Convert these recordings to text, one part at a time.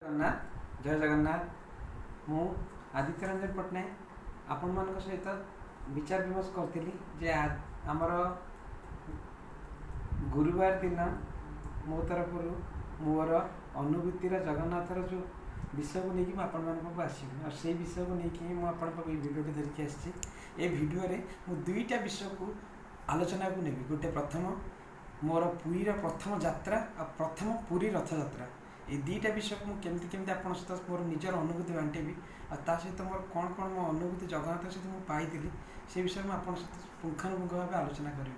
जगन्नाथ जय जगन्नाथ मु आदित्य रंजन पट्टनायक आपण मान सहित विचार विमर्श करी जे आमर गुरुवार दिन मो तरफ मोर अनुभूतिर जगन्नाथर जो विषय को लेकिन आपण मानक आसबि और से विषय को लेकिन मुझे भिडियो धरिकी आसी ए भिडियो मु दुईटा विषय को आलोचना को नेबी गोटे प्रथम मोर पुरीर प्रथम यात्रा और प्रथम पुरी रथ यात्रा ये दुईटा विषय को मुझे केमती आप सहित मोर निजर अनुभूति बांटेबी और ता सहित मोर कौन कौन मो अनुभूति जगन्नाथ सहित मुझे पाई से विषय में आप सहित पुंखानुपुंख भाव आलोचना करी।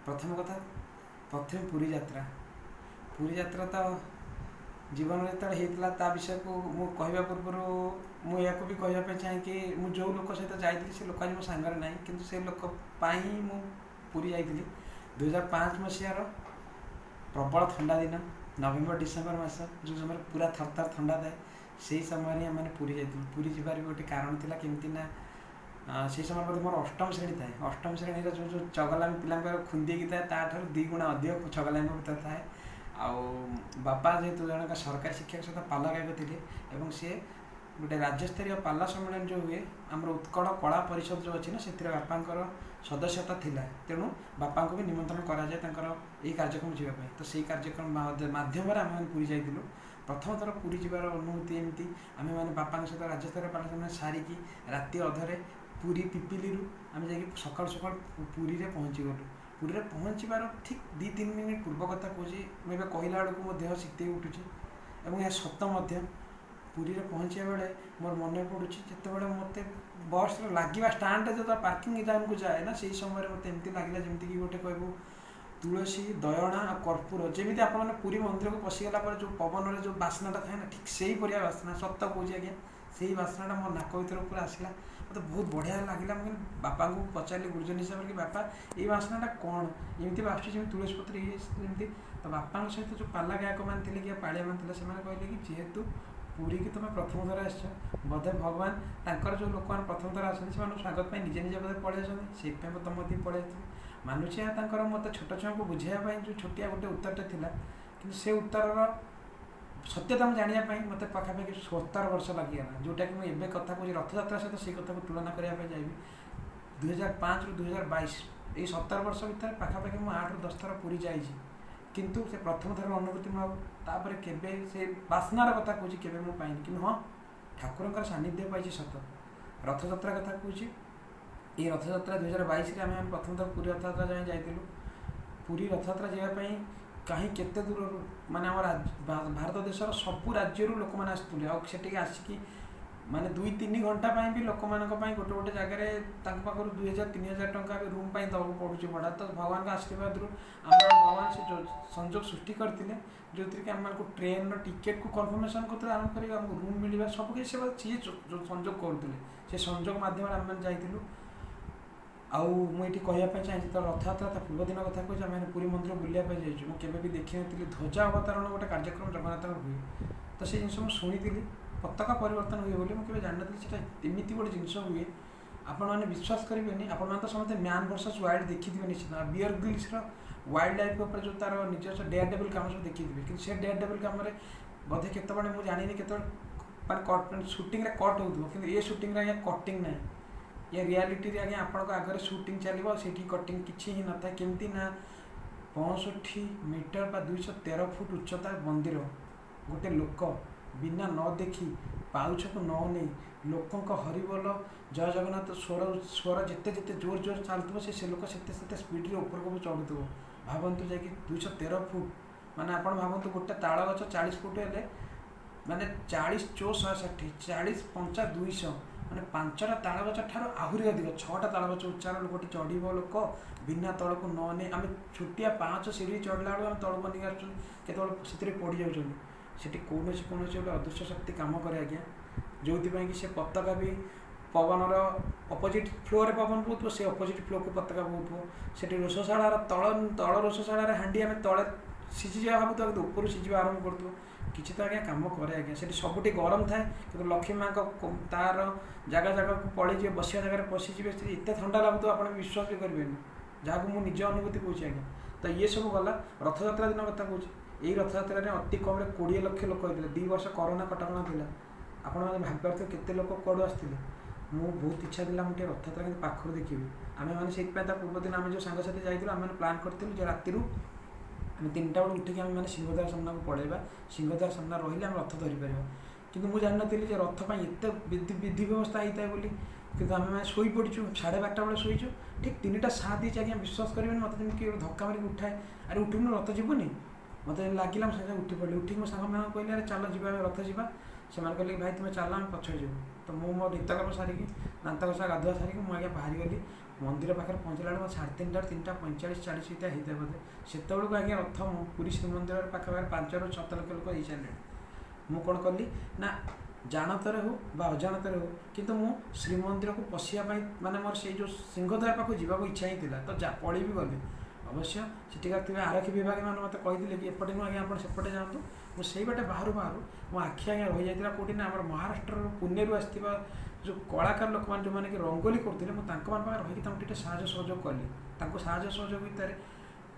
प्रथम कथा प्रथम पुरी यात्रा तो जीवन में जो होता विषय को मु कहवा पूर्व मुझे भी कहवाई चाहे कि मुझे जो लोक सहित जाइली से लोक आज मो सांगे ना कि से लोक मु पुरी जाइली 2005 मसीहार प्रबल ठंडा दिन नवेम्बर डिसेम्बर मस जो समय पूरा थर ठंडा थाए से समय आम पुरी जाइलु। पुरी जबार भी गोटे कारण था केमती ना से समय बोलते मोर अष्टम श्रेणी थाए अष्टम श्रेणी जो जो चगलामी पिला खुंदी थाए ताठू 2 गुणा अधिक चगलामी भीतर थाए आउ बापा जेहेतु जन सरकारी शिक्षक सहित पाला गायक थे सी गोटे राज्यस्तरीय पाला सम्मेलन जो हुए आम उत्कल कला परिषद जो अच्छी ना से बापांकर सदस्यता थिला तेणु बापा को भी निमंत्रण कराए कार्यक्रम जावाई तो से कार्यक्रम माध्यम आम पुरी जाइलु। प्रथम थर पुरी जबार अनुभूति एमती आम मैंने बापा सहित राज्यस्तरीय पाला सम्मेलन सारिकी राति अधरे पुरी पिपिली आम जा सका सका पुरी में पहुँची गलु। पुरी में पहुँचार ठीक 2-3 मिनिट पूर्व कथा कहे मुझे कहला बेलू मो देह शीत उठुची और यह सत पुरी में पहुँचा बेले मोर मन पड़ू जिते मत बस लगे स्टाण्ड जो पार्किंग जाम को जाए ना से समय मत एमती लगे जमीक गोटे कहू तुलसी दयणा और कर्पूर जमी आप पुरी मंदिर को पशिगला जो पवन जो बास्नाटा थाए ना ठीक से ही बास्ना सत कहे आज्ञा से बास्नाटा मो नाक भर पूरा आसला मत बहुत बढ़िया लगे मुझे बापा को पचारि गुरुजन हिसाब से कि बापा ये बास्नाटा कौन एमती बासुची तुलसी पत्र ये तो बापा सहित जो पाला गायक मैंने कि पाड़िया मैंने से कहले कि जेहेतु पुरी की तुम प्रथम थर आस बोधे भगवान तांकर जो लोक मैंने प्रथम थर आसती से स्वागत पर निजे निजे बोधे पलि आसती से तुम पलि मानुचे मत छोट छुआ को बुझाई जो छोटिया गोटे उत्तरटे था कि से उत्तर सत्यता मुझे जानापी मत पाखापाखि 70 वर्ष लगिगला जोटा कि मुझे कथा कह रथयात्रा सहित से कथा को तुलना करने जाइबी 2005 ରୁ 2022 ये 70 वर्ष भितर पाखापाखि मुझे 8 ରୁ 10 थर पुरी जाइए किंतु से प्रथम थर अनुभूति मुझे केबे से बास्नार कथा कहे केबे मु पाइनि कि हाँ ठाकुर सानिध्य पाई सत। रथयात्रा कथा कहे ये रथयात्रा 2022 आम प्रथम थर पुरी रथयात्रा जाए जाइलु। पुरी रथयात्रा जावाई कहीं केते दूर माने भारत देशर सबू राज्य लोक मैंने आसुले आठ आसिकी माने 2-3 घंटा भी लोक मान गोटे गोटे जगह पाखर 2000-3000 टंका रूम पर दबा पड़ू भड़ा तो भगवान आशीर्वाद आम भगवान से संजोग सृष्टि करते जो थी कि आम ट्रेन टिकेट को कन्फर्मेशन करते आरंभ कर रूम मिलवा सबकि सी संजोग करुले से संजोग मध्यम आम जाइलु। आउ मुझे कहवाई चाहिए तो रथयात्रा पूर्व दिन कथा कहे आम पुरी मंदिर बुलापी जाइए मुझे भी देखी नी ध्वजा अवतरण गोटे कार्यक्रम जगन्नाथ हुए तो से जिन शुणी पताका परिवर्तन हुए बोली मुझे जानी से एमती गोटे जिन हुए आपण मैंने विश्वास करेंगे आपण मैंने तो समझते मैन वर्सेस वाइल्ड देखी निश्चित बियर ग्रिल्स वाइल्ड लाइफ जो तार निजस्व डेयर डेविल कम सब देखी कि से डेयर डेविल कम बोधे केत मुझे जानी केत शूटिंग कट हो ये शूटिंग आज्ञा कटिंग ना ये रियालीटी आज्ञा आपण आगे शूटिंग चलो से कटिंग किसी ही न था केमती ना 65 मीटर 213 फुट उच्चता मंदिर गोटे लोक बिना न देखी पाउछ को न नहीं लोकों हरिबोल जय जगन्नाथ स्वर जिते जिते जोर जोर चलुव से लोक से स्पीड ऊपर को चढ़ुव भावतु जा 213 फुट माने आप भावतु गोटे ताड़ गच 40 फुट है माने 40 चौ 160 40 5 200 माने 5टा ताड़ गच ठार आहरी अधिक 6टा ताड़ गच उच्चार लोक चढ़व लोक बिना तल को न नहीं आम छुटिया 5 सीढ़ी चढ़ला बेलू आम तल बनी आसते से पड़ जाऊँ सेठी कौन गोटे अदृश्य शक्ति कम करे आज्ञा जो कि से पताका भी पवनर अपोजिट फ्लो रे पवन बहुत से अपोजिट फ्लो को पताका बहुत से रोषशालार तल रोषशालार हांडी आम तले सीझी जा भाव तो ऊपर सीझा आरंभ कर किसी तो आज्ञा कम करे आज्ञा से सबुठी गरम थाए कि लक्ष्मी माँ तार जगह जगह को पड़े बसिया जगह पशिजे एत ठंडा लगुव आप विश्वास भी करेंगे जहाँ को मुझे निज अनुभूति कहे आज्ञा तो ये सब गला रथयात्रा दिन कथा कहे এই ରଥଯାତ୍ରାରେ ଅତି କମ୍ରେ 20 ଲକ୍ଷ ଲୋକ ହେଇଥିଲେ। 2 ବର୍ଷ କରୋନା କଟକଣା ଥିଲା। ଆପଣମାନେ ଭାବିପାରୁଥିବେ କେତେ ଲୋକ କୁଆଡ଼ୁ ଆସିଥିଲେ। ମୁଁ ବହୁତ ଇଚ୍ଛା ଥିଲା ମୁଁ ଟିକେ ରଥଯାତ୍ରା କିନ୍ତୁ ପାଖରୁ ଦେଖିବି। ଆମେମାନେ ସେଇଥିପାଇଁ ତା ପୂର୍ବଦିନ ଆମେ ଯେଉଁ ସାଙ୍ଗସାଥି ଯାଇଥିଲୁ ଆମେମାନେ ପ୍ଲାନ୍ କରିଥିଲୁ ଯେ ରାତିରୁ ଆମେ 3ଟା ବେଳୁ ଉଠିକି ଆମେମାନେ ସିଂହଦ୍ୱାର ସାମ୍ନାକୁ ପଳେଇବା। ସିଂହଦ୍ୱାର ସାମ୍ନା ରହିଲେ ଆମେ ରଥ ଧରିପାରିବା। କିନ୍ତୁ ମୁଁ ଜାଣିନଥିଲି ଯେ ରଥ ପାଇଁ ଏତେ ବିଧି ବ୍ୟବସ୍ଥା ହେଇଥାଏ ବୋଲି। କିନ୍ତୁ ଆମେମାନେ ଶୋଇପଡ଼ିଛୁ, 12:30 ବେଳେ ଶୋଇଛୁ। ଠିକ୍ 3ଟା 7 ହେଇଛି ଆଜ୍ଞା, ବିଶ୍ୱାସ କରିବେନି ମୋତେ ଯେମିତି କିଏ ଧକ୍କା ମାରିକି ଉଠାଏ, ଆରେ ଉଠିବୁନି ରଥ ଯିବୁନି। ମୋତେ ଲାଗିଲା ମୁଁ ସାଙ୍ଗେ ଉଠି ପଡ଼ିଲି। ଉଠିକି ମୋ ସାଙ୍ଗମାନଙ୍କୁ କହିଲି ଆରେ ଚାଲ ଯିବା ରଥ ଯିବା। ସେମାନେ କହିଲେ ଭାଇ ତୁମେ ଚାଲ ଆମେ ପଛରେ ଯିବୁ। ତ ମୁଁ ମୋ ନିତ୍ୟକର୍ମ ସାରିକି ଦାନ୍ତ ଘଷା ଗାଧୁଆ ସାରିକି ମୁଁ ଆଜ୍ଞା ବାହାରିଗଲି। ମନ୍ଦିର ପାଖରେ ପହଞ୍ଚିଲା ବେଳକୁ 3:30 3:45 40 ଭିତରେ ହେଇଥାଏ ବୋଧେ। ସେତେବେଳକୁ ଆଜ୍ଞା ରଥ ପୁରୀ ଶ୍ରୀମନ୍ଦିରରେ ପାଖାପାଖି 5ରୁ 7 ଲକ୍ଷ ଲୋକ ହେଇସାରିଲେଣି। ମୁଁ କ'ଣ କଲି ନା ଜାଣତରେ ହେଉ ବା ଅଜାଣତରେ ହେଉ କିନ୍ତୁ ମୁଁ ଶ୍ରୀମନ୍ଦିରକୁ ପଶିବା ପାଇଁ ମାନେ ମୋର ସେଇ ଯେଉଁ ସିଂହଦ୍ୱାର ପାଖକୁ ଯିବାକୁ ଇଚ୍ଛା ହିଁ ଥିଲା। ତ ପଳେଇ ବି ଗଲି। ଅବଶ୍ୟ ସେଠିକାର ଥିବା ଆରକ୍ଷୀ ବିଭାଗମାନେ ମୋତେ କହିଥିଲେ କି ଏପଟେ ନୁହଁ ଆଜ୍ଞା ଆପଣ ସେପଟେ ଯାଆନ୍ତୁ। ମୁଁ ସେଇ ବାଟେ ବାହାରୁ ମୋ ଆଖି ଆଜ୍ଞା ରହିଯାଇଥିଲା କେଉଁଠି ନା ଆମର ମହାରାଷ୍ଟ୍ରର ପୁନେରୁ ଆସିଥିବା ଯେଉଁ କଳାକାର ଲୋକମାନେ ଯେଉଁମାନେ କି ରଙ୍ଗୋଲି କରୁଥିଲେ, ମୁଁ ତାଙ୍କମାନଙ୍କ ପାଖରେ ରହିକି ତାଙ୍କୁ ଟିକେ ସାହାଯ୍ୟ ସହଯୋଗ କଲି। ତାଙ୍କୁ ସାହାଯ୍ୟ ସହଯୋଗ ଭିତରେ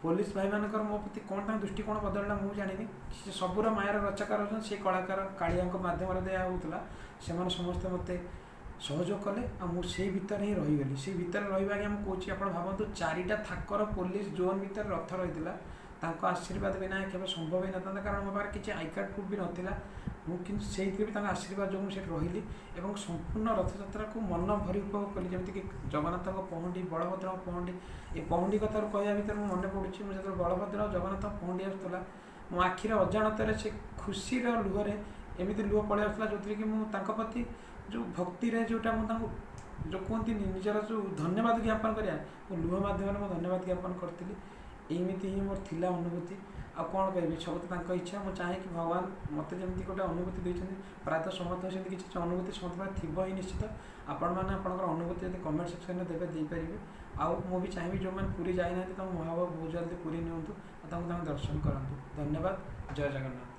ପୋଲିସ ଭାଇମାନଙ୍କର ମୋ ପ୍ରତି କ'ଣ ତାଙ୍କ ଦୃଷ୍ଟିକୋଣ ବଦଳିଲା ମୁଁ ଜାଣିନି। ସେ ସବୁର ମାୟାର ରଚକାର ହେଉଛନ୍ତି ସେଇ କଳାକାର କାଳିଆଙ୍କ ମାଧ୍ୟମରେ ଦିଆ ହେଉଥିଲା। ସେମାନେ ସମସ୍ତେ ମୋତେ ସହଯୋଗ କଲେ ଆଉ ମୁଁ ସେଇ ଭିତରେ ହିଁ ରହିଗଲି। ସେଇ ଭିତରେ ରହିବା ଆଜ୍ଞା ମୁଁ କହୁଛି ଆପଣ ଭାବନ୍ତୁ 4ଟା ଥାକର ପୋଲିସ ଜୋନ୍ ଭିତରେ ରଥ ରହିଥିଲା। ତାଙ୍କ ଆଶୀର୍ବାଦ ବିନା କେବେ ସମ୍ଭବ ହେଇନଥାନ୍ତା, କାରଣ ମୋ ପାଖରେ କିଛି ଆଇ କାର୍ଡ଼ ପ୍ରୁଫ୍ ବି ନଥିଲା। ମୁଁ କିନ୍ତୁ ସେଇଥିରେ ବି ତାଙ୍କ ଆଶୀର୍ବାଦ ଯୋଗୁଁ ସେଠି ରହିଲି ଏବଂ ସମ୍ପୂର୍ଣ୍ଣ ରଥଯାତ୍ରାକୁ ମନ ଭରି ଉପଭୋଗ କଲି। ଯେମିତିକି ଜଗନ୍ନାଥଙ୍କ ପହଣ୍ଡି, ବଳଭଦ୍ରଙ୍କ ପହଣ୍ଡି। ଏ ପହଣ୍ଡି କଥାରୁ କହିବା ଭିତରେ ମୁଁ ମନେ ପଡ଼ୁଛି ମୁଁ ଯେତେବେଳେ ବଳଭଦ୍ର ଆଉ ଜଗନ୍ନାଥଙ୍କ ପହଣ୍ଡି ଆସୁଥିଲା ମୋ ଆଖିରେ ଅଜାଣତରେ ସେ ଖୁସିର ଲୁହରେ ଏମିତି ଲୁହ ପଳେଇ ଆସୁଥିଲା ଯେଉଁଥିରେ କି ମୁଁ ତାଙ୍କ ପ୍ରତି ଯେଉଁ ଭକ୍ତିରେ ଯେଉଁଟା ମୁଁ ତାଙ୍କୁ ଯେଉଁ କୁହନ୍ତିନି ନିଜର ଯେଉଁ ଧନ୍ୟବାଦ ଜ୍ଞାପନ କରିବା, ମୁଁ ଲୁହ ମାଧ୍ୟମରେ ମୁଁ ଧନ୍ୟବାଦ ଜ୍ଞାପନ କରିଥିଲି। ଏମିତି ହିଁ ମୋର ଥିଲା ଅନୁଭୂତି। ଆଉ କ'ଣ କହିବି, ସବୁ ତ ତାଙ୍କ ଇଚ୍ଛା। ମୁଁ ଚାହେଁ କି ଭଗବାନ ମୋତେ ଯେମିତି ଗୋଟେ ଅନୁଭୂତି ଦେଇଛନ୍ତି ପ୍ରାୟତଃ ସମସ୍ତଙ୍କୁ ସେମିତି କିଛି କିଛି ଅନୁଭୂତି ସମସ୍ତଙ୍କ ପାଖରେ ଥିବ ହିଁ ନିଶ୍ଚିତ। ଆପଣମାନେ ଆପଣଙ୍କର ଅନୁଭୂତି ଯଦି କମେଣ୍ଟ ସେକ୍ସନରେ ଦେବେ ଦେଇପାରିବେ। ଆଉ ମୁଁ ବି ଚାହିଁବି ଯେଉଁମାନେ ପୁରୀ ଯାଇନାହାନ୍ତି ତାଙ୍କୁ ମହାବାବୁ ବହୁତ ଜଲ୍ଦି ପୁରୀ ନିଅନ୍ତୁ ଆଉ ତାଙ୍କୁ ଦର୍ଶନ କରନ୍ତୁ। ଧନ୍ୟବାଦ। ଜୟ ଜଗନ୍ନାଥ।